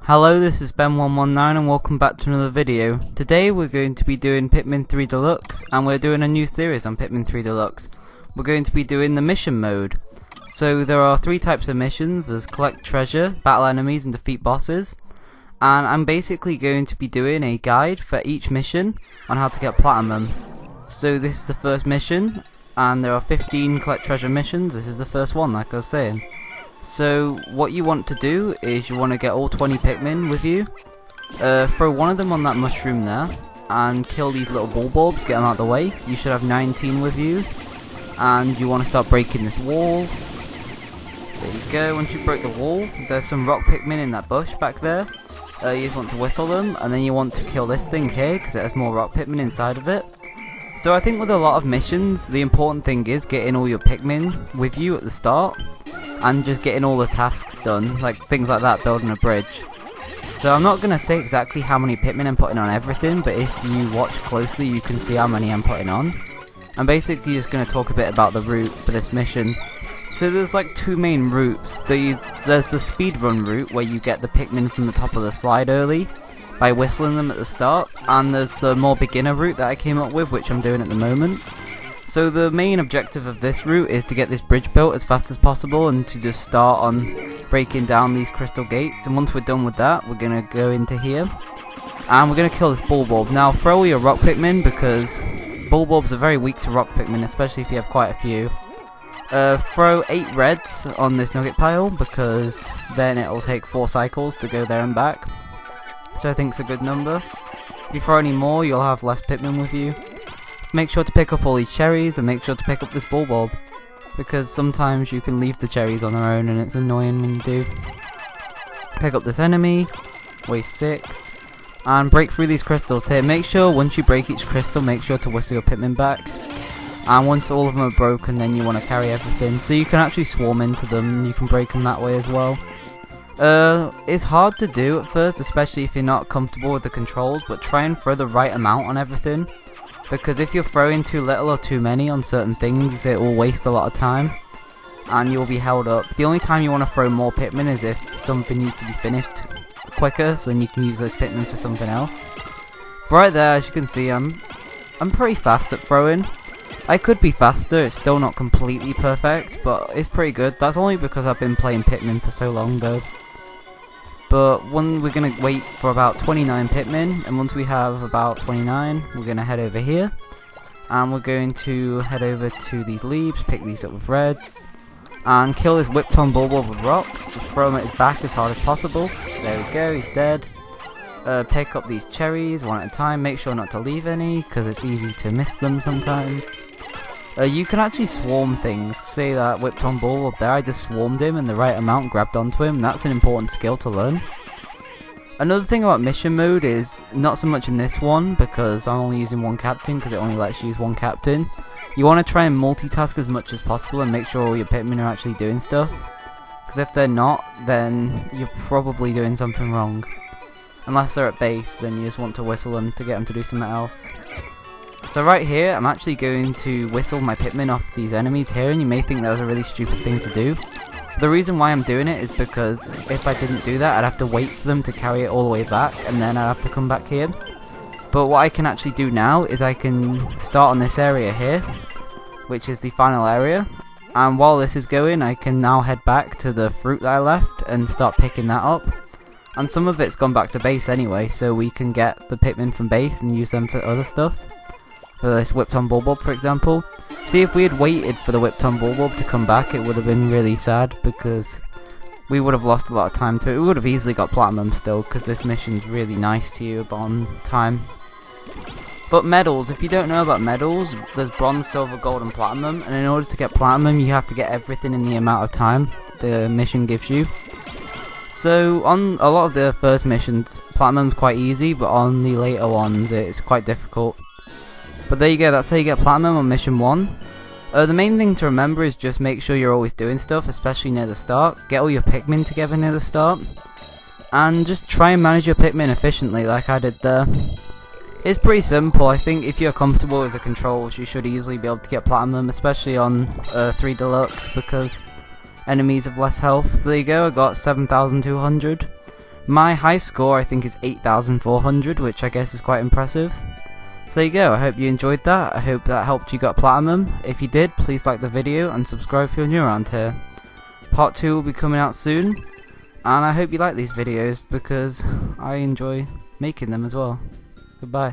Hello, this is Ben119 and welcome back to another video. Today we're going to be doing Pikmin 3 Deluxe, and we're doing a new series on Pikmin 3 Deluxe. We're going to be doing the mission mode. So there are three types of missions. There's collect treasure, battle enemies and defeat bosses. And I'm basically going to be doing a guide for each mission on how to get platinum. So this is the first mission, and there are 15 collect treasure missions. This is the first one, like I was saying. So what you want to do is you want to get all 20 Pikmin with you, throw one of them on that mushroom there, and kill these little bulbs, get them out of the way. You should have 19 with you, and you want to start breaking this wall. There you go. Once you break the wall, there's some rock Pikmin in that bush back there. You just want to whistle them, and then you want to kill this thing here, because it has more rock Pikmin inside of it. So I think with a lot of missions, the important thing is getting all your Pikmin with you at the start, and just getting all the tasks done, like things like that, building a bridge. So I'm not going to say exactly how many Pikmin I'm putting on everything, but if you watch closely you can see how many I'm putting on. I'm basically just going to talk a bit about the route for this mission. So there's like two main routes. There's the speedrun route where you get the Pikmin from the top of the slide early by whistling them at the start, and there's the more beginner route that I came up with, which I'm doing at the moment. So the main objective of this route is to get this bridge built as fast as possible and to just start on breaking down these crystal gates. And once we're done with that, we're going to go into here and we're going to kill this bulb. Now throw all your rock Pikmin, because bulbs are very weak to rock Pikmin, especially if you have quite a few. Throw 8 reds on this nugget pile, because then it'll take 4 cycles to go there and back. So I think it's a good number. If you throw any more, you'll have less Pikmin with you. Make sure to pick up all these cherries, and make sure to pick up this bulb, because sometimes you can leave the cherries on their own and it's annoying when you do. Pick up this enemy, waste 6, and break through these crystals here. Make sure once you break each crystal, make sure to whistle your Pikmin back. And once all of them are broken, then you want to carry everything. So you can actually swarm into them, and you can break them that way as well. It's hard to do at first, especially if you're not comfortable with the controls, but try and throw the right amount on everything. Because if you're throwing too little or too many on certain things, it will waste a lot of time, and you'll be held up. The only time you want to throw more Pikmin is if something needs to be finished quicker, so then you can use those Pikmin for something else. But right there, as you can see, I'm pretty fast at throwing. I could be faster, it's still not completely perfect, but it's pretty good. That's only because I've been playing Pikmin for so long though. But we're going to wait for about 29 Pikmin, and once we have about 29, we're going to head over here. And we're going to head over to these leaves, pick these up with reds, and kill this whipped on bulb with rocks. Just throw him at his back as hard as possible. There we go, he's dead. Pick up these cherries one at a time, make sure not to leave any, because it's easy to miss them sometimes. You can actually swarm things. Say that whipped on bulb up there, I just swarmed him in the right amount, grabbed onto him. That's an important skill to learn. Another thing about mission mode is, not so much in this one, because I'm only using one captain, because it only lets you use one captain. You want to try and multitask as much as possible and make sure all your Pikmin are actually doing stuff. Because if they're not, then you're probably doing something wrong. Unless they're at base, then you just want to whistle them to get them to do something else. So right here, I'm actually going to whistle my Pikmin off these enemies here, and you may think that was a really stupid thing to do. The reason why I'm doing it is because if I didn't do that, I'd have to wait for them to carry it all the way back, and then I'd have to come back here. But what I can actually do now is I can start on this area here, which is the final area. And while this is going, I can now head back to the fruit that I left and start picking that up. And some of it's gone back to base anyway, so we can get the Pikmin from base and use them for other stuff. For this whipped on bulb, for example. See, if we had waited for the whipped on bulb to come back, it would have been really sad, because we would have lost a lot of time to it. We would have easily got platinum still, because this mission's really nice to you on time. But medals, if you don't know about medals, there's bronze, silver, gold and platinum, and in order to get platinum you have to get everything in the amount of time the mission gives you. So on a lot of the first missions, platinum's quite easy, but on the later ones it's quite difficult. But there you go, that's how you get platinum on mission 1. The main thing to remember is just make sure you're always doing stuff, especially near the start. Get all your Pikmin together near the start. And just try and manage your Pikmin efficiently like I did there. It's pretty simple. I think if you're comfortable with the controls, you should easily be able to get platinum, especially on 3 Deluxe, because enemies have less health. So there you go, I got 7,200. My high score I think is 8,400, which I guess is quite impressive. So there you go, I hope you enjoyed that. I hope that helped you get platinum. If you did, please like the video and subscribe if you're new around here. Part 2 will be coming out soon, and I hope you like these videos because I enjoy making them as well. Goodbye.